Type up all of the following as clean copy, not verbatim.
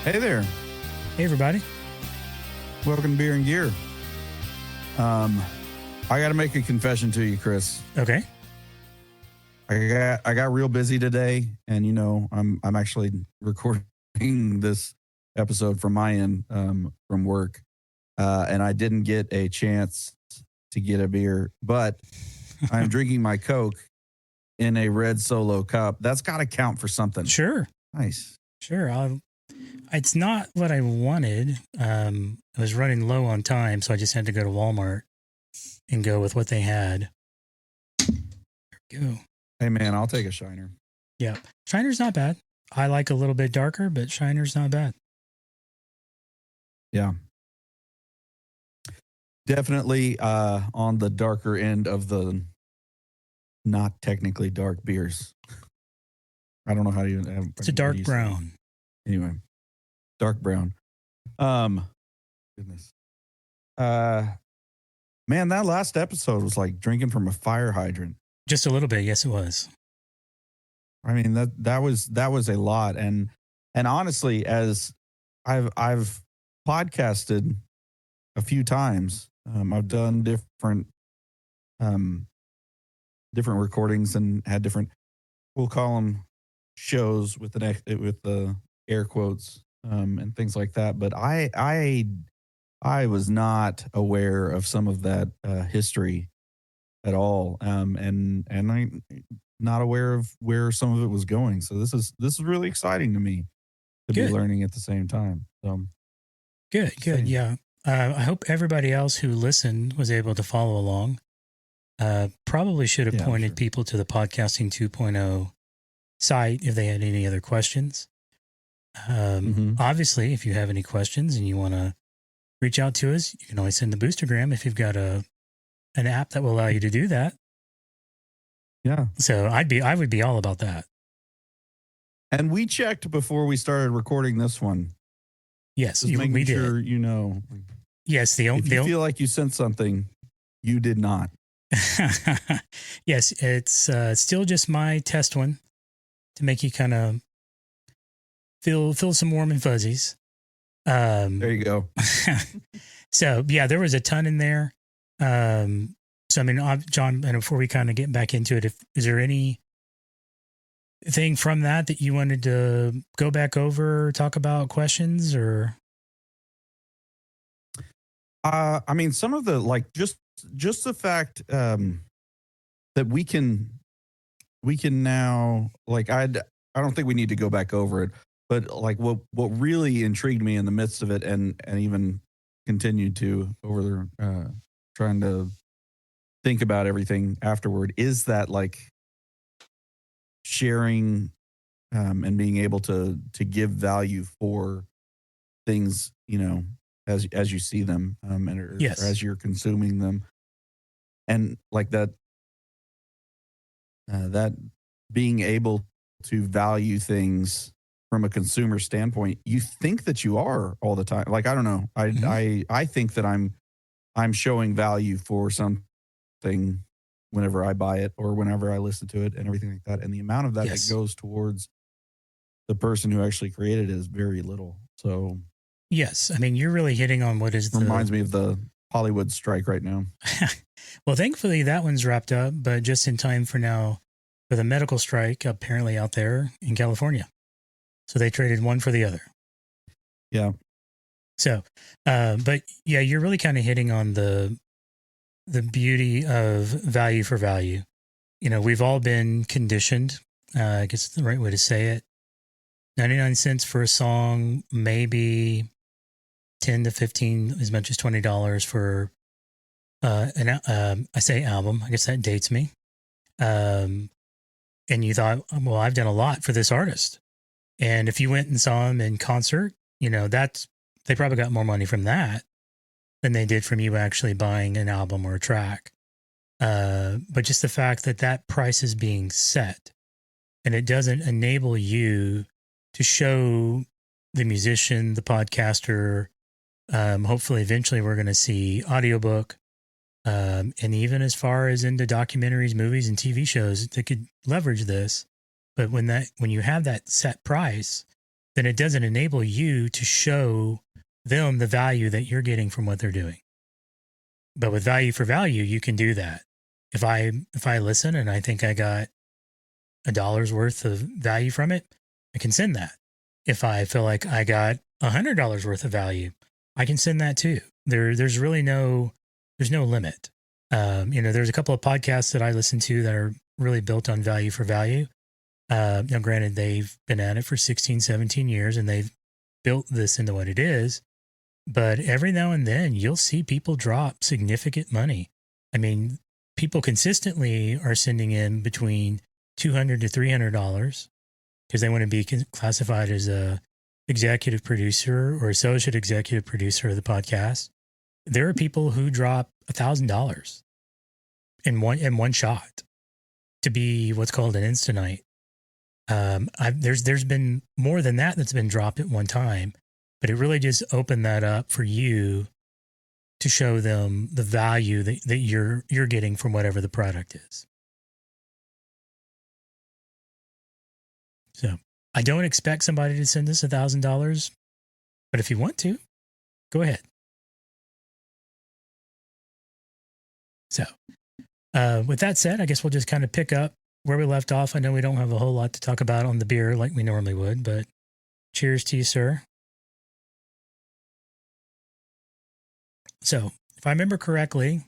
Hey there. Hey, everybody. Welcome to Beer and Gear. I got to make a confession to you, Chris. Okay. I got real busy today, and I'm actually recording this episode from my end from work, and I didn't get a chance to get a beer, but I'm drinking my Coke in a red Solo cup. That's got to count for something. Sure. Nice. Sure. It's not what I wanted. I was running low on time, so I just had to go to Walmart and go with what they had. There we go. Hey, man, I'll take a Shiner. Yeah. Shiner's not bad. I like a little bit darker, but Shiner's not bad. Yeah. Definitely on the darker end of the not technically dark beers. I don't know how you... It's a dark brown. Anyway, dark brown. Goodness. Man, that last episode was like drinking from a fire hydrant. Just a little bit. Yes, it was. I mean, that was a lot. And honestly, as I've podcasted a few times, I've done different recordings and had different, we'll call them shows with the air quotes and things like that. But I was not aware of some of that history at all, and I'm not aware of where some of it was going. So this is really exciting to me to be learning at the same time. So good. Yeah. I hope everybody else who listened was able to follow along. Probably should have pointed people to the Podcasting 2.0 site if they had any other questions. Obviously, if you have any questions and you want to reach out to us, you can always send the Boostergram if you've got an app that will allow you to do that. Yeah. So I would be all about that. And we checked before we started recording this one. Yes, we did. Sure, Yes, if you feel like you sent something, you did not. Yes, it's still just my test one to make you kind of feel some warm and fuzzies. There you go. So yeah, there was a ton in there. So I mean, John, and before we kind of get back into it, is there any thing from that you wanted to go back over, talk about, questions, or? I mean, some of the just the fact that we can now, I don't think we need to go back over it, but like what really intrigued me in the midst of it, and even continued to over trying to think about everything afterward, is that sharing and being able to give value for things, as you see them, or as you're consuming them, and like that being able to value things from a consumer standpoint. You think that you are all the time. Like, I don't know. I think that I'm showing value for something whenever I buy it or whenever I listen to it and everything like that. And the amount of that that goes towards the person who actually created it is very little. So yes, I mean, you're really hitting on what reminds me of the Hollywood strike right now. Well, thankfully that one's wrapped up, but just in time for now for the medical strike apparently out there in California. So they traded one for the other. Yeah. So, but yeah, you're really kind of hitting on the beauty of value for value. We've all been conditioned, I guess the right way to say it. 99 cents for a song, maybe 10 to 15, as much as $20 for I say album, I guess that dates me. And you thought, well, I've done a lot for this artist. And if you went and saw him in concert, they probably got more money from that than they did from you actually buying an album or a track. But just the fact that price is being set and it doesn't enable you to show the musician, the podcaster, hopefully eventually we're going to see audiobook, and even as far as into documentaries, movies, and TV shows that could leverage this. But when you have that set price, then it doesn't enable you to show them the value that you're getting from what they're doing. But with value for value, you can do that. If I listen and I think I got $1 worth of value from it, I can send that. If I feel like I got $100 worth of value, I can send that too. There's really no limit. There's a couple of podcasts that I listen to that are really built on value for value. Now, granted, they've been at it for 16, 17 years and they've built this into what it is. But every now and then you'll see people drop significant money. I mean, people consistently are sending in between $200 to $300 because they want to be classified as a executive producer or associate executive producer of the podcast. There are people who drop $1,000 in one shot to be what's called an Instanite. There's been more than that that's been dropped at one time, but it really just opened that up for you to show them the value that you're getting from whatever the product is. So I don't expect somebody to send us $1,000, but if you want to, go ahead. So with that said, I guess we'll just kind of pick up where we left off. I know we don't have a whole lot to talk about on the beer like we normally would, but cheers to you, sir. So if I remember correctly,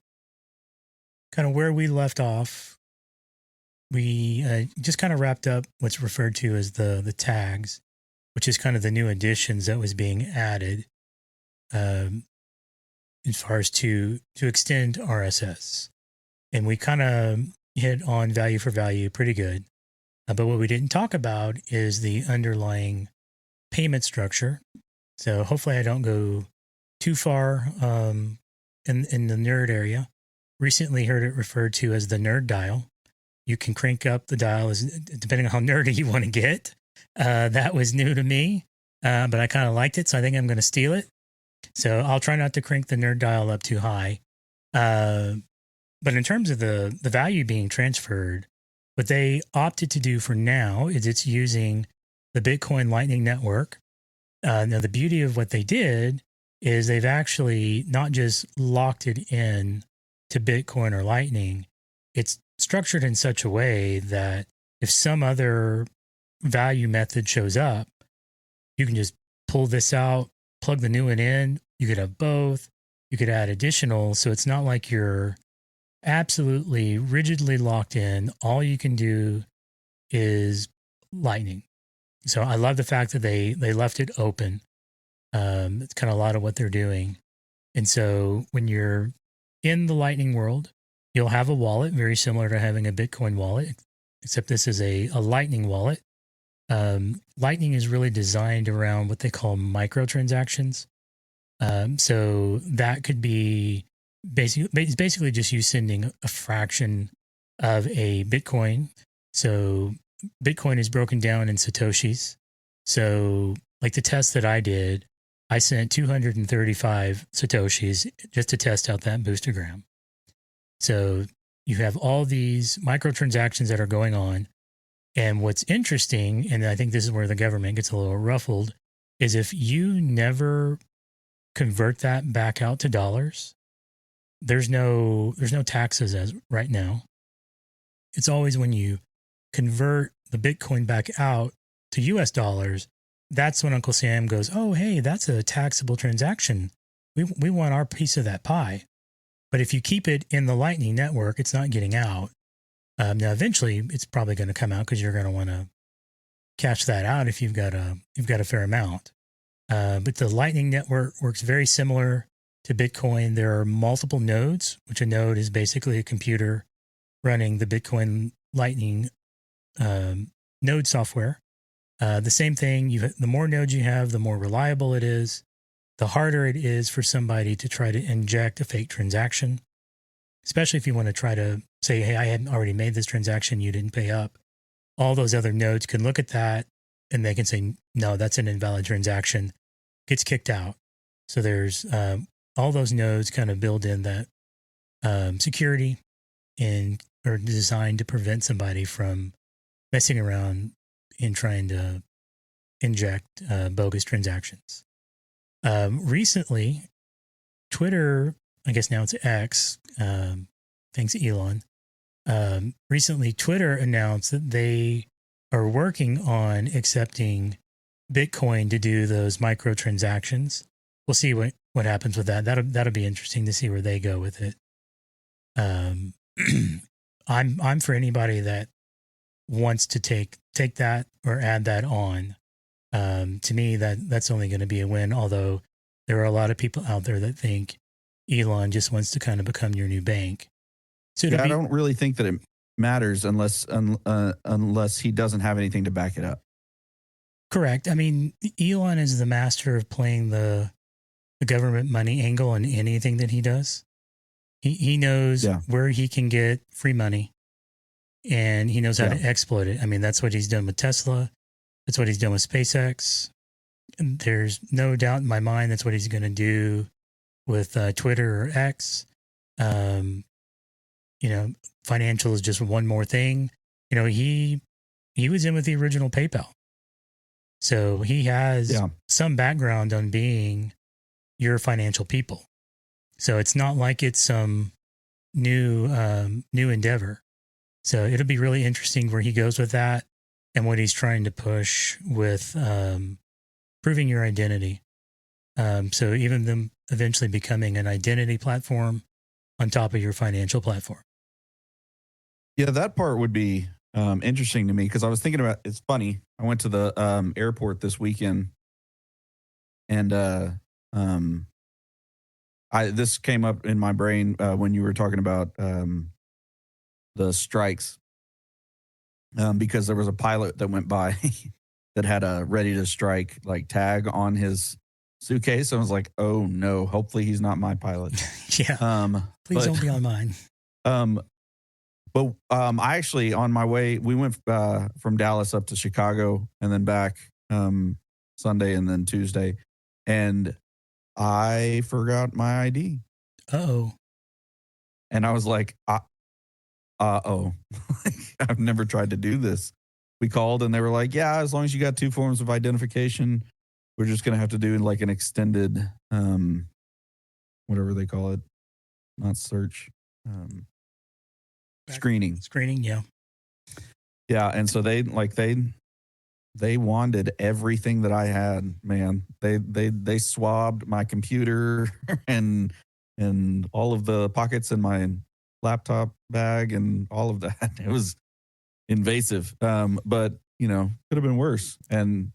kind of where we left off, we just kind of wrapped up what's referred to as the tags, which is kind of the new additions that was being added as far as to extend RSS. And we kind of hit on value for value pretty good. But what we didn't talk about is the underlying payment structure. So hopefully I don't go too far in the nerd area. Recently heard it referred to as the nerd dial. You can crank up the dial depending on how nerdy you want to get. That was new to me, but I kind of liked it, so I think I'm going to steal it. So I'll try not to crank the nerd dial up too high. But in terms of the value being transferred, what they opted to do for now is it's using the Bitcoin Lightning Network. Now, the beauty of what they did is they've actually not just locked it in to Bitcoin or Lightning. It's structured in such a way that if some other value method shows up, you can just pull this out, plug the new one in. You could have both. You could add additional. So it's not like you're absolutely rigidly locked in. All you can do is Lightning. So I love the fact that they left it open. It's kind of a lot of what they're doing. And so when you're in the Lightning world, you'll have a wallet very similar to having a Bitcoin wallet, except this is a Lightning wallet. Lightning is really designed around what they call microtransactions. So that could be basically just you sending a fraction of a Bitcoin. So Bitcoin is broken down in Satoshis. So like the test that I did, I sent 235 Satoshis just to test out that boostergram. So you have all these microtransactions that are going on. And what's interesting, and I think this is where the government gets a little ruffled, is if you never convert that back out to dollars, there's no taxes as right now. It's always when you convert the Bitcoin back out to US dollars, that's when Uncle Sam goes, oh, hey, that's a taxable transaction. We want our piece of that pie. But if you keep it in the Lightning Network, it's not getting out. Now, eventually, it's probably going to come out because you're going to want to cash that out if you've got a fair amount. But the Lightning Network works very similar to Bitcoin. There are multiple nodes, which a node is basically a computer running the Bitcoin Lightning node software. The same thing. The more nodes you have, the more reliable it is. The harder it is for somebody to try to inject a fake transaction, especially if you want to try to say, hey, I hadn't already made this transaction, you didn't pay up. All those other nodes can look at that and they can say, no, that's an invalid transaction, gets kicked out. So there's all those nodes kind of build in that security and are designed to prevent somebody from messing around and trying to inject bogus transactions. Recently, Twitter, I guess now it's X, thanks Elon. Recently, Twitter announced that they are working on accepting Bitcoin to do those microtransactions. We'll see what happens with that. That'll be interesting to see where they go with it. I'm for anybody that wants to take that or add that on. To me, that's only going to be a win. Although there are a lot of people out there that think Elon just wants to kind of become your new bank. So I don't really think that it matters unless he doesn't have anything to back it up. Correct. I mean, Elon is the master of playing the government money angle on anything that he does. He knows where he can get free money, and he knows how to exploit it. I mean, that's what he's done with Tesla. That's what he's done with SpaceX. And there's no doubt in my mind that's what he's going to do with Twitter or X. Financial is just one more thing. He was in with the original PayPal. So he has some background on being your financial people. So it's not like it's some new endeavor. So it'll be really interesting where he goes with that and what he's trying to push with proving your identity. So even them eventually becoming an identity platform on top of your financial platform. Yeah, that part would be interesting to me because I was thinking about, it's funny. I went to the airport this weekend and this came up in my brain when you were talking about the strikes because there was a pilot that went by that had a ready to strike like tag on his suitcase. I was like, oh no, hopefully he's not my pilot. Please don't be on mine. But I actually, on my way, we went from Dallas up to Chicago and then back Sunday and then Tuesday. And I forgot my ID. Uh-oh. And I was like, uh-oh. I've never tried to do this. We called and they were like, yeah, as long as you got 2 forms of identification, we're just going to have to do like an extended, whatever they call it, not search, screening. Screening, yeah. Yeah, and so they wanded everything that I had, man. They swabbed my computer and all of the pockets in my laptop bag and all of that. It was invasive. But could have been worse. And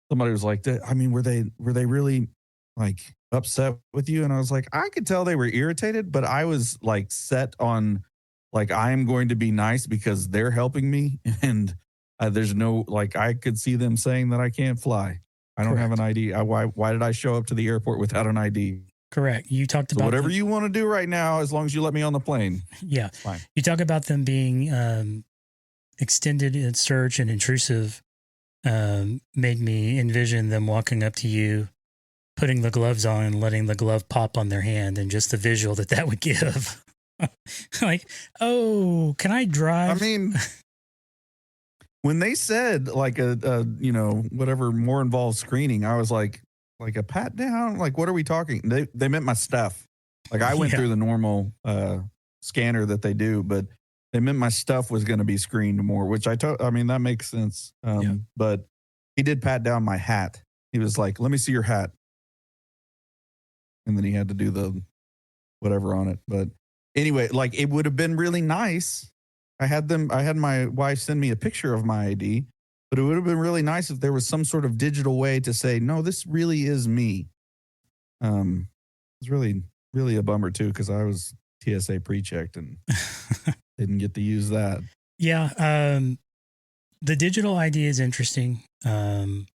somebody was like, I mean, were they really like upset with you? And I was like, I could tell they were irritated, but I was like set on like, I am going to be nice because they're helping me. And there's no, like, I could see them saying that I can't fly. I don't have an ID. Why did I show up to the airport without an ID? Correct. You talked about whatever you want to do right now, as long as you let me on the plane. Yeah. It's fine. You talk about them being extended in search and intrusive, made me envision them walking up to you, putting the gloves on and letting the glove pop on their hand, and just the visual that would give. Like, oh, can I drive? I mean, when they said like a whatever more involved screening, I was like a pat down. Like, what are we talking? They meant my stuff. Like I went through the normal scanner that they do, but they meant my stuff was going to be screened more, which I mean, that makes sense. But he did pat down my hat. He was like, let me see your hat. And then he had to do the whatever on it. But anyway, like it would have been really nice. I had my wife send me a picture of my ID, but it would have been really nice if there was some sort of digital way to say, no, this really is me. It's really, really a bummer too, because I was TSA pre-checked and didn't get to use that. Yeah. The digital ID is interesting. The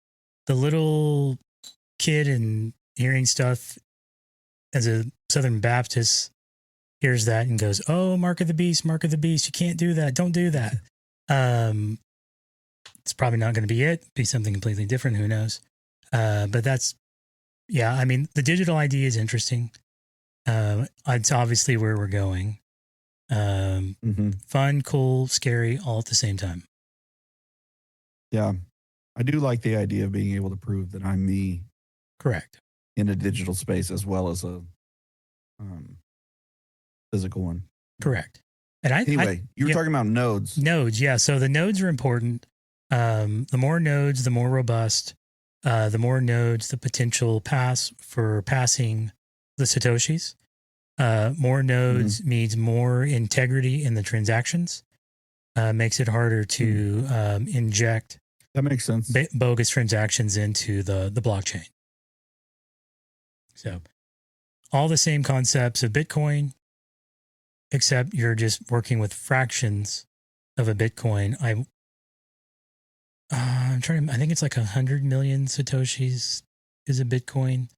little kid and hearing stuff as a Southern Baptist hears that and goes, oh, mark of the beast. You can't do that. Don't do that. It's probably not going to be it. Be something completely different. Who knows? But that's, I mean, the digital ID is interesting. It's obviously where we're going. Fun, cool, scary, all at the same time. Yeah. I do like the idea of being able to prove that I'm me Correct. in a digital space as well as a physical one. Correct. And Anyway, you were talking about nodes. Nodes, yeah. So the nodes are important. The more nodes, the more robust. The more nodes, the potential pass for passing the Satoshis. More nodes means more integrity in the transactions. Makes it harder to inject that makes sense. Bogus transactions into the blockchain. So all the same concepts of Bitcoin, except you're just working with fractions of a Bitcoin. I'm trying to, I think it's like 100 million Satoshis is a Bitcoin.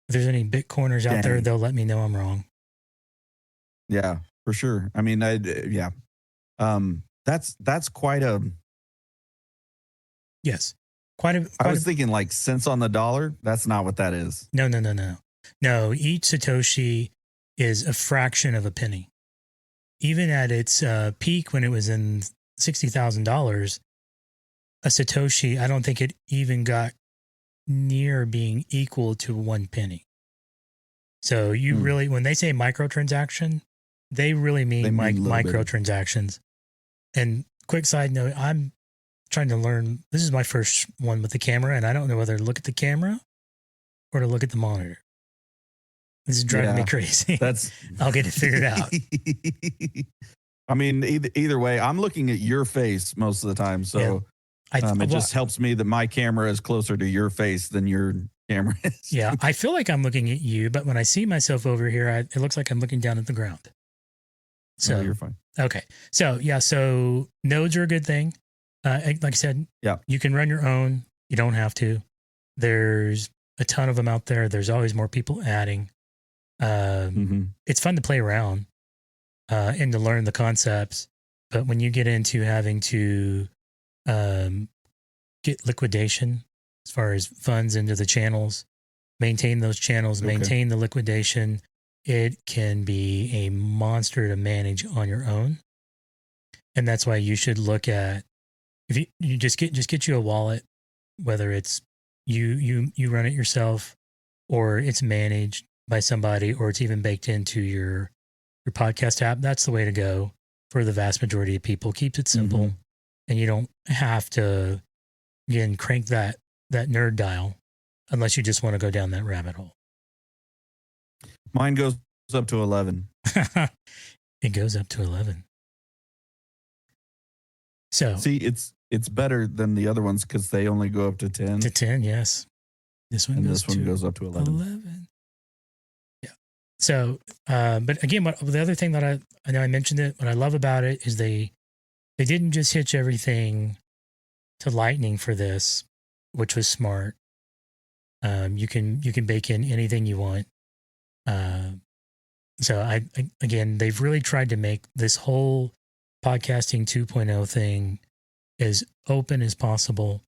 If there's any Bitcoiners out there, they'll let me know I'm wrong. Yeah, for sure. I mean, yeah. That's quite a. Yes. I was thinking like cents on the dollar. That's not what that is. No. No, each Satoshi is a fraction of a penny. Even at its peak when it was in $60,000, a Satoshi, I don't think it even got near being equal to 1 penny. So you really, when they say microtransaction, they really mean microtransactions. And quick side note, I'm trying to learn. This is my first one with the camera, and I don't know whether to look at the camera or to look at the monitor. This is driving me crazy. I'll get it figured out. I mean, either way, I'm looking at your face most of the time, so it just helps me that my camera is closer to your face than your camera is. Yeah, I feel like I'm looking at you, but when I see myself over here, it looks like I'm looking down at the ground. So you're fine. Okay. So so nodes are a good thing. Like I said, you can run your own. You don't have to. There's a ton of them out there. There's always more people adding. It's fun to play around and to learn the concepts. But when you get into having to get liquidation as far as funds into the channels, maintain those channels, maintain the liquidation, it can be a monster to manage on your own. And that's why you should look at, if you just get you a wallet, whether it's you run it yourself or it's managed by somebody or it's even baked into your podcast app. That's the way to go for the vast majority of people. Keeps it simple and you don't have to, again, crank that nerd dial unless you just want to go down that rabbit hole. Mine goes up to 11. It goes up to 11. So see, it's better than the other ones because they only go up to 10. To 10, yes. This one goes up to 11. Yeah. So, but again, the other thing that I know I mentioned it, what I love about it is they didn't just hitch everything to Lightning for this, which was smart. You can bake in anything you want. So again, they've really tried to make this whole podcasting 2.0 thing as open as possible.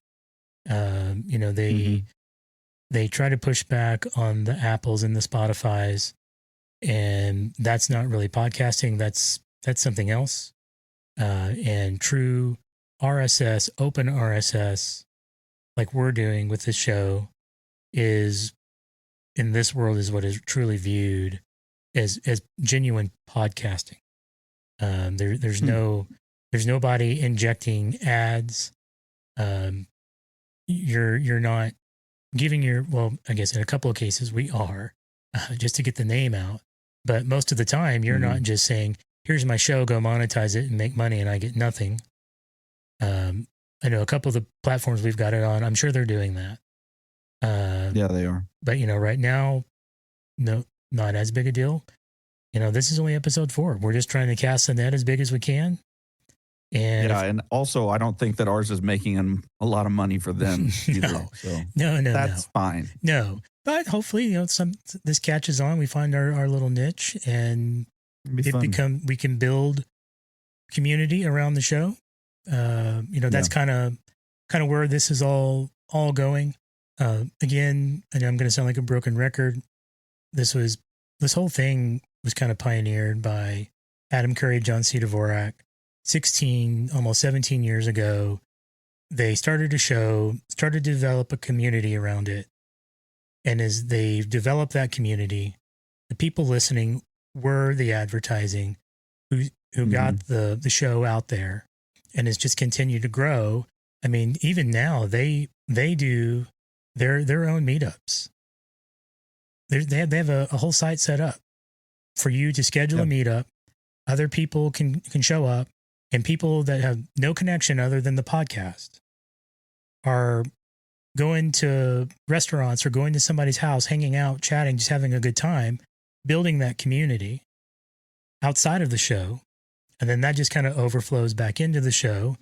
They try to push back on the Apples and the Spotifys, and that's not really podcasting. That's something else. And true RSS, open RSS, like we're doing with this show, is in this world is what is truly viewed as genuine podcasting. There's nobody injecting ads. You're not giving I guess in a couple of cases we are, just to get the name out. But most of the time you're not just saying, here's my show, go monetize it and make money and I get nothing. I know a couple of the platforms we've got it on, I'm sure they're doing that. Yeah, they are. But right now, no, not as big a deal. This is only episode 4. We're just trying to cast the net as big as we can. And and also I don't think that ours is making a lot of money for them either. No, that's fine. No, but hopefully, this catches on. We find our little niche, and we can build community around the show. That's kind of where this is all going. Again, I know I'm going to sound like a broken record. This whole thing was kind of pioneered by Adam Curry, John C. Dvorak, 16, almost 17 years ago. they started a show, started to develop a community around it. And as they developed that community, the people listening were the advertising who got the show out there, and has just continued to grow. I mean, even now they do their own meetups. They have a whole site set up for you to schedule a meetup. Other people can show up, and people that have no connection other than the podcast are going to restaurants or going to somebody's house, hanging out, chatting, just having a good time, building that community outside of the show. And then that just kind of overflows back into the show.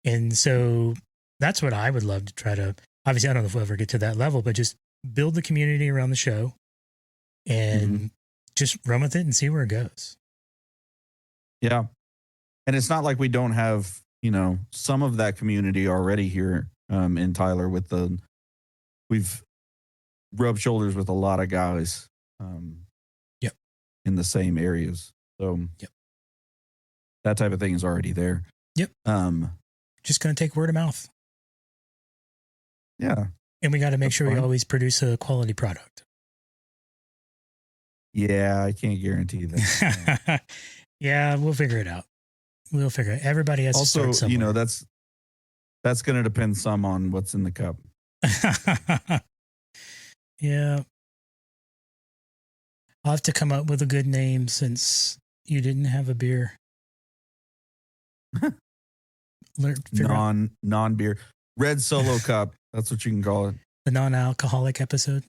And so that's what I would love to try to, obviously, I don't know if we'll ever get to that level, but just build the community around the show and just run with it and see where it goes. Yeah. And it's not like we don't have, some of that community already here in Tyler we've rubbed shoulders with a lot of guys in the same areas. So that type of thing is already there. Yep. Just going to take word of mouth. Yeah. And we got to make sure we always produce a quality product. Yeah, I can't guarantee that. Yeah, we'll figure it out. We'll figure it. Everybody has to start somewhere. That's going to depend some on what's in the cup. Yeah. I'll have to come up with a good name since you didn't have a beer. Non-beer. Red Solo Cup. That's what you can call it. The non-alcoholic episode.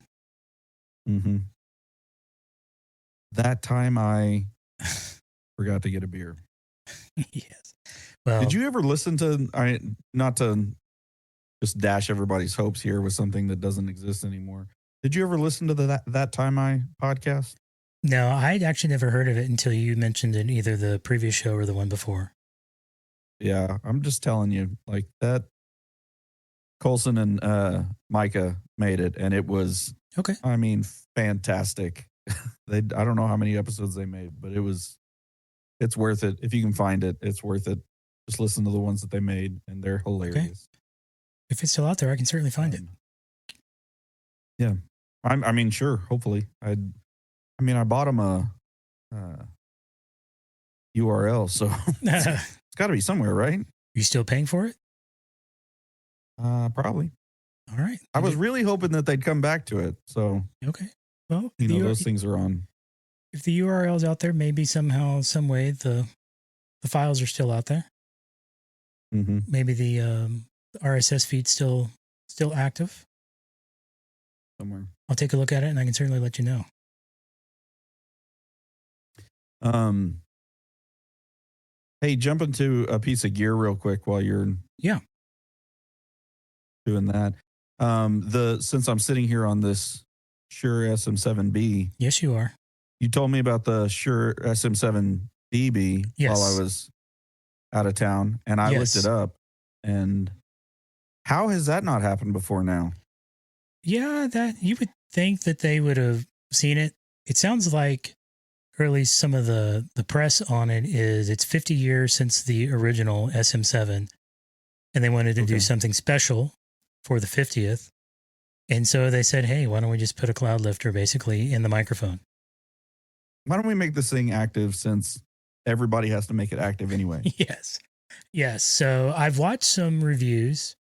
Mm-hmm. That time I forgot to get a beer. Yes. Well, did you ever listen to, not to just dash everybody's hopes here with something that doesn't exist anymore. Did you ever listen to that Time I podcast? No, I'd actually never heard of it until you mentioned it in either the previous show or the one before. Yeah, I'm just telling you, like that Colson and Micah made it, and it was, okay. I mean, fantastic. I don't know how many episodes they made, but it's worth it. If you can find it, it's worth it. Just listen to the ones that they made, and they're hilarious. Okay. If it's still out there, I can certainly find it. Yeah. I mean, sure. Hopefully. I bought them a URL, so it's got to be somewhere, right? You still paying for it? Probably. All right. I was really hoping that they'd come back to it. So, okay. Well, those things are on. If the URL's out there, maybe somehow, some way, the files are still out there. Mm-hmm. Maybe the RSS feed's still active. Somewhere. I'll take a look at it, and I can certainly let you know. Hey, jump into a piece of gear real quick while you're doing that. Since I'm sitting here on this Shure SM7B. Yes, you are. You told me about the Shure SM7dB while I was out of town, and I looked it up. And how has that not happened before now? Yeah, that you would think that they would have seen it. It sounds like, or at least some of the press on it is, it's 50 years since the original SM7, and they wanted to do something special for the 50th. And so they said, hey, why don't we just put a cloud lifter basically in the microphone? Why don't we make this thing active, since everybody has to make it active anyway? Yes. So I've watched some reviews.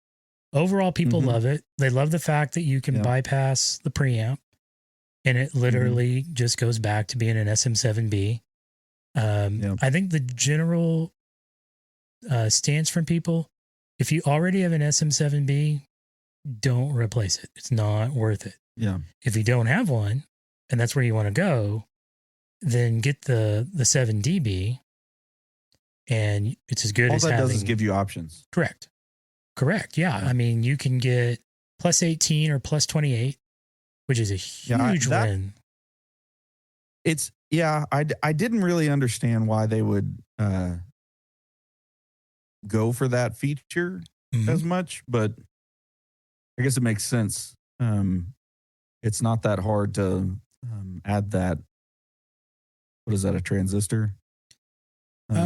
Overall, people love it. They love the fact that you can bypass the preamp, and it literally just goes back to being an SM7B. I think the general stance from people, if you already have an SM7B, don't replace it. It's not worth it. Yeah. If you don't have one, and that's where you want to go, then get the 7dB, and it's as good as having. All that does is give you options. Correct. Yeah. I mean, you can get plus 18 or plus 28, which is a huge win. I didn't really understand why they would go for that feature as much, but I guess it makes sense. It's not that hard to add that. What is that, a transistor? Yeah,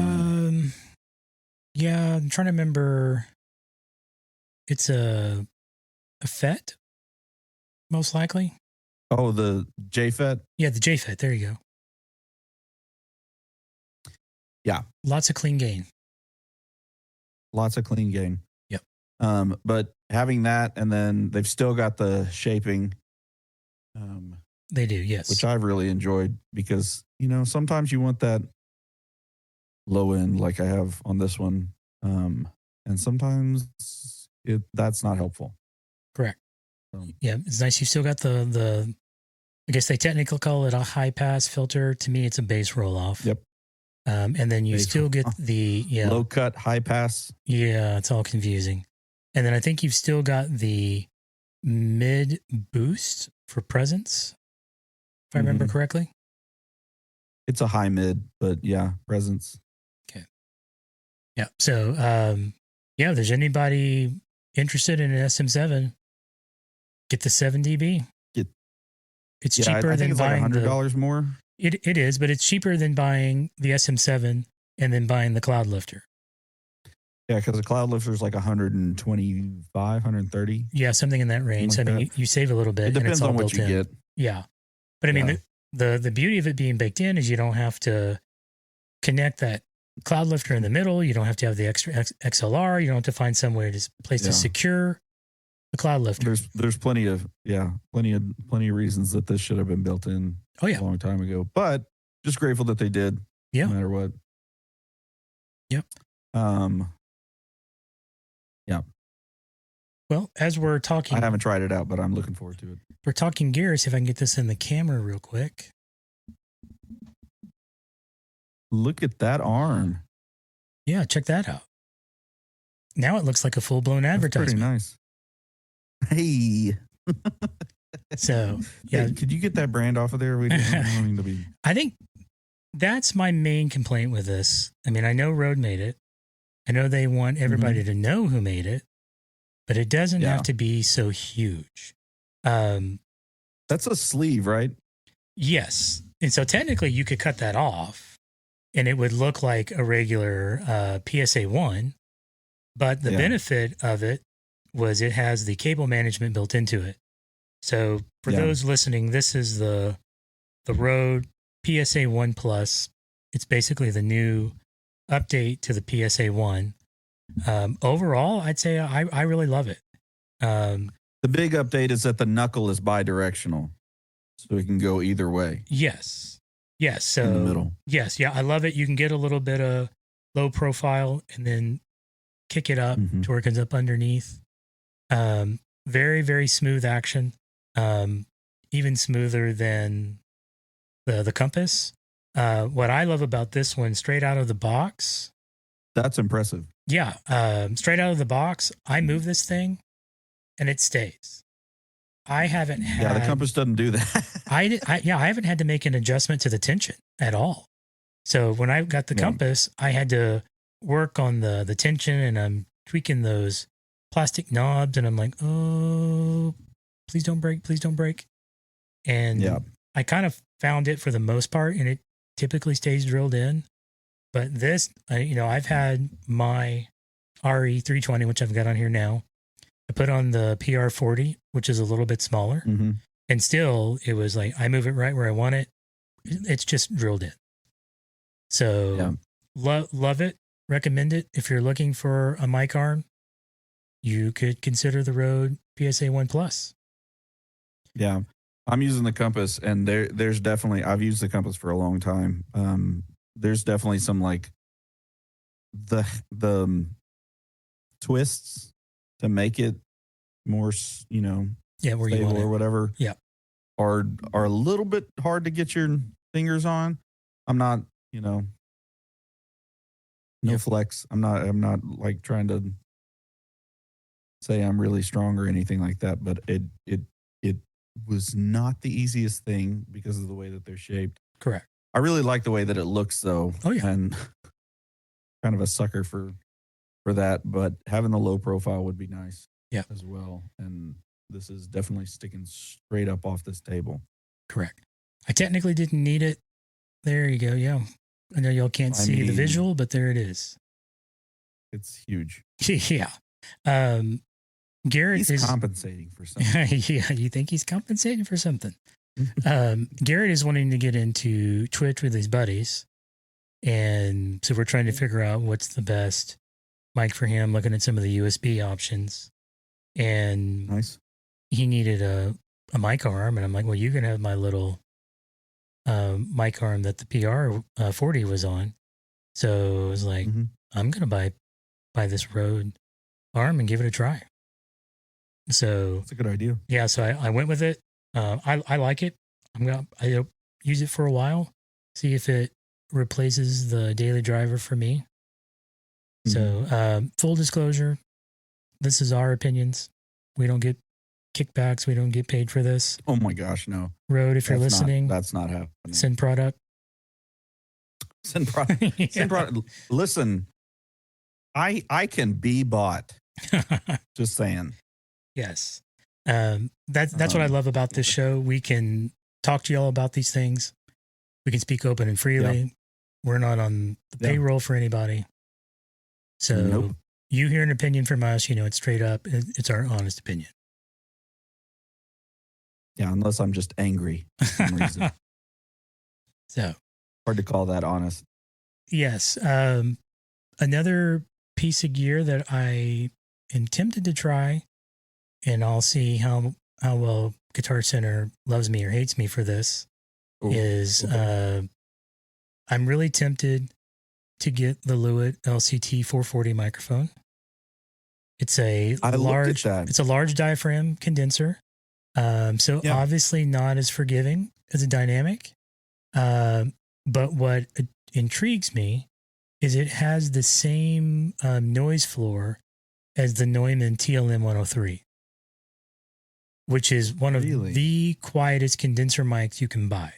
I'm trying to remember. It's a FET, most likely. Oh, the JFET? Yeah, the JFET. There you go. Yeah. Lots of clean gain. Lots of clean gain. Yep. But having that, and then they've still got the shaping. They do, yes. Which I've really enjoyed because, sometimes you want that low end like I have on this one. And sometimes that's not helpful. Correct. Yeah, it's nice. You still got the I guess they technically call it a high pass filter. To me, it's a bass roll off. Yep. And then you still get the low cut, high pass. Yeah, it's all confusing. And then I think you've still got the mid boost for presence, if I remember correctly. It's a high mid, but yeah, presence. Okay. Yeah. So, if there's anybody interested in an SM7, get the 7dB. It's cheaper I think than it's buying like $100 more. It is, but it's cheaper than buying the SM7 and then buying the Cloud Lifter. Yeah, because the Cloud Lifter is like 125, 130. Yeah, something in that range. Like I mean, you save a little bit. It depends on what you get. Yeah. But I mean, the beauty of it being baked in is you don't have to connect that Cloud Lifter in the middle. You don't have to have the extra XLR. You don't have to find somewhere to secure the Cloud Lifter. There's plenty of reasons that this should have been built in a long time ago. But just grateful that they did. Yeah. No matter what. Yep. Yeah. Well, as we're talking, I haven't tried it out, but I'm looking forward to it. We're talking gear. See if I can get this in the camera real quick. Look at that arm. Yeah, check that out. Now it looks like a full-blown advertisement. Pretty nice. Hey. So, yeah. Hey, could you get that brand off of there? We don't mean to be. I think that's my main complaint with this. I mean, I know Rode made it. I know they want everybody to know who made it, but it doesn't have to be so huge. That's a sleeve, right? Yes. And so technically you could cut that off and it would look like a regular PSA 1. But the benefit of it was it has the cable management built into it. So for those listening, this is the Rode PSA 1 Plus. It's basically the new update to the PSA 1. Overall, I'd say I really love it. The big update is that the knuckle is bidirectional, so it can go either way. Yes. So in the middle. Yes. Yeah. I love it. You can get a little bit of low profile and then kick it up to where it comes up underneath. Very, very smooth action. Even smoother than the Compass. What I love about this one, straight out of the box. That's impressive. Yeah. Straight out of the box, I move this thing and it stays. I haven't had. Yeah, the Compass doesn't do that. I haven't had to make an adjustment to the tension at all. So when I got the Compass, I had to work on the tension, and I'm tweaking those plastic knobs, and I'm like, oh, please don't break. And I kind of found it for the most part, and it typically stays drilled in. But this, I've had my RE320, which I've got on here now. I put on the PR40, which is a little bit smaller. And still, it was like, I move it right where I want it. It's just drilled in. So love it. Recommend it. If you're looking for a mic arm, you could consider the Rode PSA 1 Plus. Yeah. I'm using the Compass, and there's definitely, I've used the Compass for a long time. There's definitely some like the twists to make it more, where stable you want or whatever. Yeah. Are a little bit hard to get your fingers on. I'm not, no flex. I'm not like trying to say I'm really strong or anything like that, but it was not the easiest thing because of the way that they're shaped. Correct. I really like the way that it looks though. Oh yeah. And kind of a sucker for that, but having the low profile would be nice as well. And this is definitely sticking straight up off this table. Correct. I technically didn't need it. There you go. Yeah. I know y'all can't see the visual, but there it is. It's huge. Yeah. Garrett He's is compensating for something. yeah, you think he's compensating for something. Garrett is wanting to get into Twitch with his buddies. And so we're trying to figure out what's the best mic for him, looking at some of the USB options. And Nice. he needed a mic arm. And I'm like, well, you can have my little mic arm that the PR 40 was on. So I was like, I'm going to buy this Rode arm and give it a try. So That's a good idea. Yeah, so I went with it. I like it. I use it for a while, see if it replaces the daily driver for me. So full disclosure, this is our opinions. We don't get kickbacks. We don't get paid for this. Oh my gosh, no. Rode, if you're listening, that's not happening. send product. Send product. Yeah. Send product. Listen, I can be bought. Just saying. Yes. That's what I love about this show. We can talk to y'all about these things. We can speak open and freely. Yeah. We're not on the payroll for anybody. So you hear an opinion from us, it's straight up. It's our honest opinion. Yeah, unless I'm just angry for some reason. So hard to call that honest. Yes. Another piece of gear that I am tempted to try, and I'll see how well Guitar Center loves me or hates me for this, is I'm really tempted to get the Lewitt LCT 440 microphone. It's a large diaphragm condenser. So obviously not as forgiving as a dynamic. But what intrigues me is it has the same noise floor as the Neumann TLM 103, which is one of the quietest condenser mics you can buy.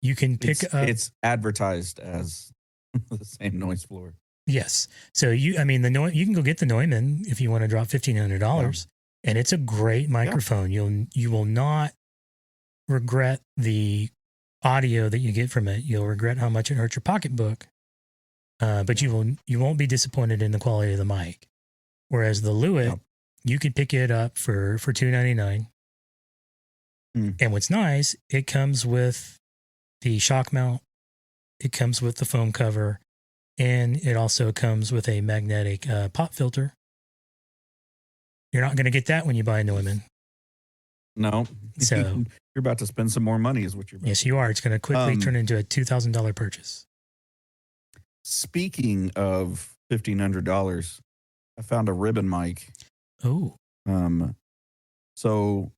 You can pick up. It's advertised as the same noise floor. Yes. So you can go get the Neumann if you want to drop $1,500, and it's a great microphone. You will not regret the audio that you get from it. You'll regret how much it hurts your pocketbook, but you won't be disappointed in the quality of the mic. Whereas the Lewitt, you could pick it up for $299. And what's nice, it comes with the shock mount, it comes with the foam cover, and it also comes with a magnetic pop filter. You're not going to get that when you buy a Neumann. No. So you're about to spend some more money is what you're about. Yes, you are. It's going to quickly turn into a $2,000 purchase. Speaking of $1,500, I found a ribbon mic. Oh. So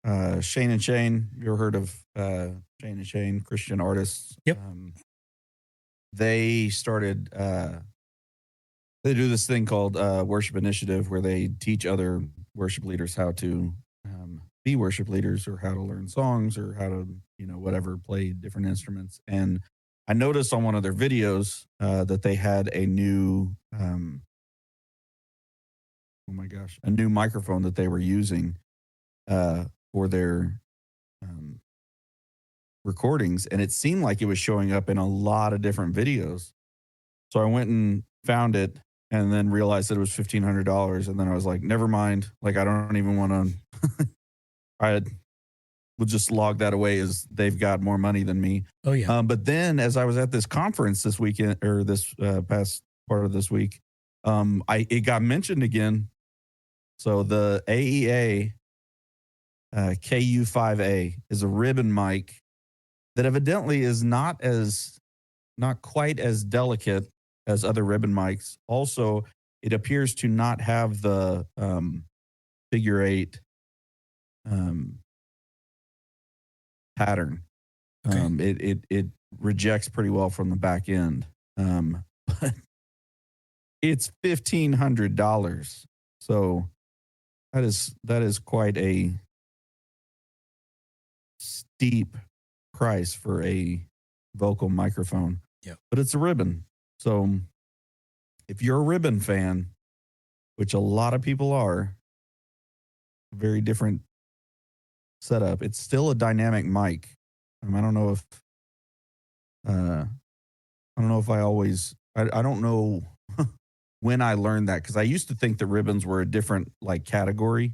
Shane and Shane, you ever heard of Shane and Shane, Christian artists? Yep. They started, they do this thing called Worship Initiative where they teach other worship leaders how to be worship leaders or how to learn songs or how to, whatever, play different instruments. And I noticed on one of their videos that they had a new, a new microphone that they were using for their recordings. And it seemed like it was showing up in a lot of different videos. So I went and found it and then realized that it was $1,500. And then I was like, never mind. Like, I don't even want to, I would just log that away as they've got more money than me. Oh, yeah. But then as I was at this conference this weekend or this past part of this week, it got mentioned again. So the AEA KU5A is a ribbon mic that evidently is not quite as delicate as other ribbon mics. Also, it appears to not have the figure 8 pattern. Okay. It rejects pretty well from the back end. But it's $1,500. So that is quite a steep price for a vocal microphone. Yeah. But it's a ribbon. So if you're a ribbon fan, which a lot of people are, very different setup. It's still a dynamic mic. I don't know if I don't know when I learned that, because I used to think that ribbons were a different like category.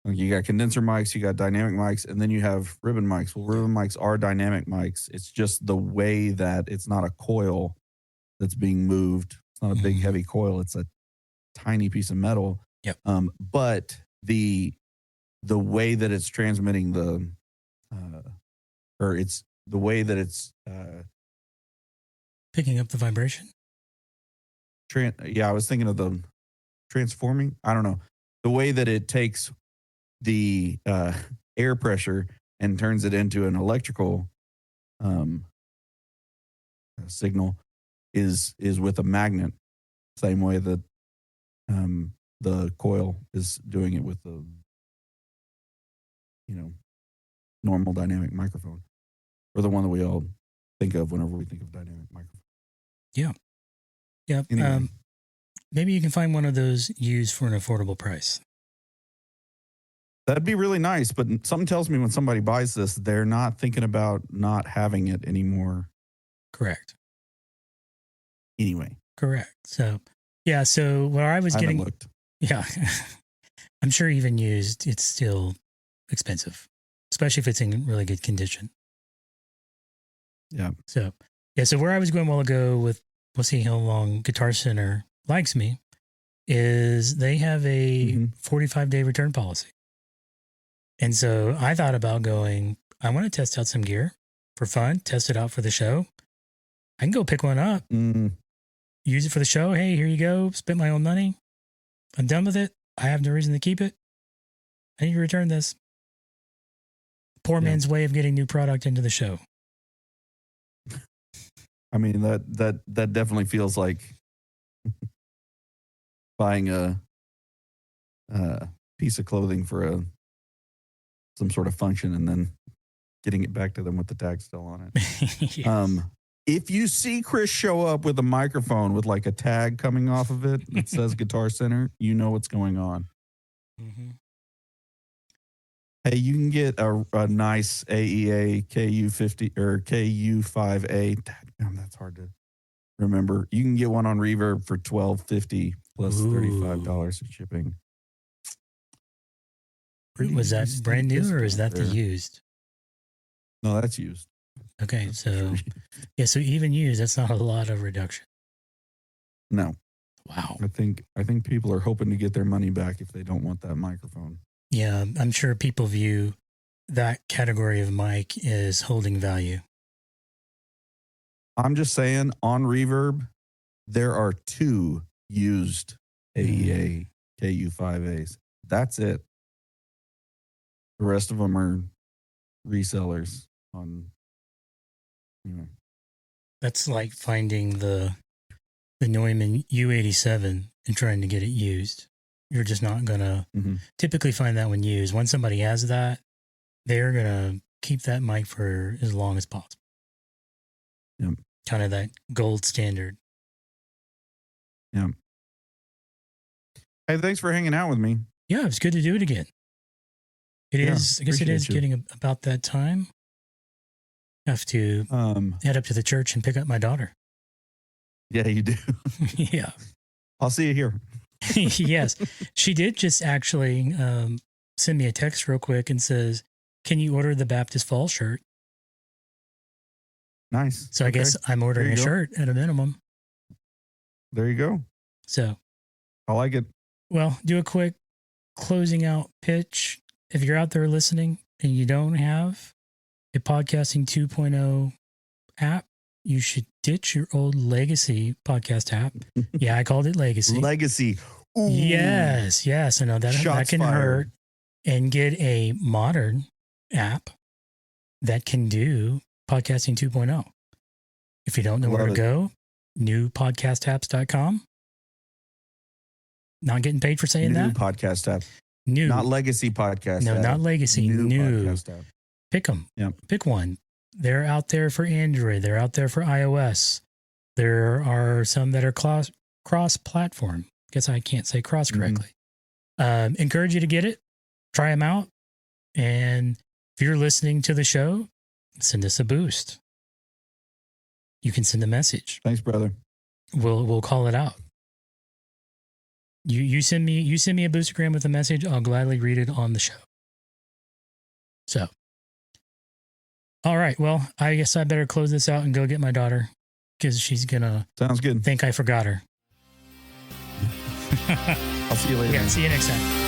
Like you got condenser mics, you got dynamic mics, and then you have ribbon mics. Well, ribbon mics are dynamic mics. It's just the way that it's not a coil that's being moved. It's not a big heavy coil. It's a tiny piece of metal. Yep. But the way that it's transmitting or it's the way that it's picking up the vibration. I was thinking of the transforming. I don't know, the way that it takes the air pressure and turns it into an electrical signal is with a magnet. Same way that the coil is doing it with the normal dynamic microphone, or the one that we all think of whenever we think of dynamic microphone. Yeah. Anyway. Maybe you can find one of those used for an affordable price. That'd be really nice, but something tells me when somebody buys this, they're not thinking about not having it anymore. Correct. Anyway. Correct. So, yeah. So where I was I getting, looked. yeah, I'm sure even used, it's still expensive, especially if it's in really good condition. Yeah. So, yeah. So where I was going a while ago with, we'll see how long Guitar Center likes me, is they have a 45-day return policy. And so I thought about going, I want to test out some gear for fun, test it out for the show. I can go pick one up, use it for the show. Hey, here you go. Spent my own money. I'm done with it. I have no reason to keep it. I need to return this. Poor man's way of getting new product into the show. I mean, that definitely feels like buying a piece of clothing for some sort of function and then getting it back to them with the tag still on it. Yes. If you see Chris show up with a microphone with like a tag coming off of it that says Guitar Center, you know what's going on. Mm-hmm. Hey, you can get a nice AEA KU50 or KU5A. Damn, that's hard to remember. You can get one on Reverb for $12.50 plus $35 of shipping. Was that brand new or is that the used? No, that's used. Okay, that's so yeah, so even used, that's not a lot of reduction. No. Wow. I think people are hoping to get their money back if they don't want that microphone. Yeah, I'm sure people view that category of mic as holding value. I'm just saying, on Reverb, there are 2 used AEA KU5As. That's it. The rest of them are resellers on. That's like finding the Neumann U87 and trying to get it used. You're just not going to typically find that one used. Once somebody has that, they're going to keep that mic for as long as possible. Yep. Kind of that gold standard. Yeah. Hey, thanks for hanging out with me. Yeah, it's good to do it again. It is. I guess it is getting about that time. I have to head up to the church and pick up my daughter. Yeah, you do. Yeah. I'll see you here. Yes. She did just actually send me a text real quick and says, can you order the Baptist Fall shirt? Nice. So I guess I'm ordering a shirt at a minimum. There you go. So I like it. Well, do a quick closing out pitch. If you're out there listening and you don't have a Podcasting 2.0 app, you should ditch your old legacy podcast app. Yeah, I called it legacy. Legacy. Ooh. Yes. I know that can hurt. And get a modern app that can do Podcasting 2.0. If you don't know where to go, newpodcastapps.com. Not getting paid for saying that. New podcast app. New. Not legacy podcast No, app. not legacy. New. Podcast app. Pick them. Yep. Pick one. They're out there for Android. They're out there for iOS. There are some that are cross-platform. Guess I can't say cross correctly. Encourage you to get it. Try them out. And if you're listening to the show, send us a boost. You can send a message. Thanks, brother. We'll call it out. You send me a boostergram with a message. I'll gladly read it on the show. So, all right. Well, I guess I better close this out and go get my daughter because she's gonna sounds good. think I forgot her. I'll see you later. Yeah. See you next time.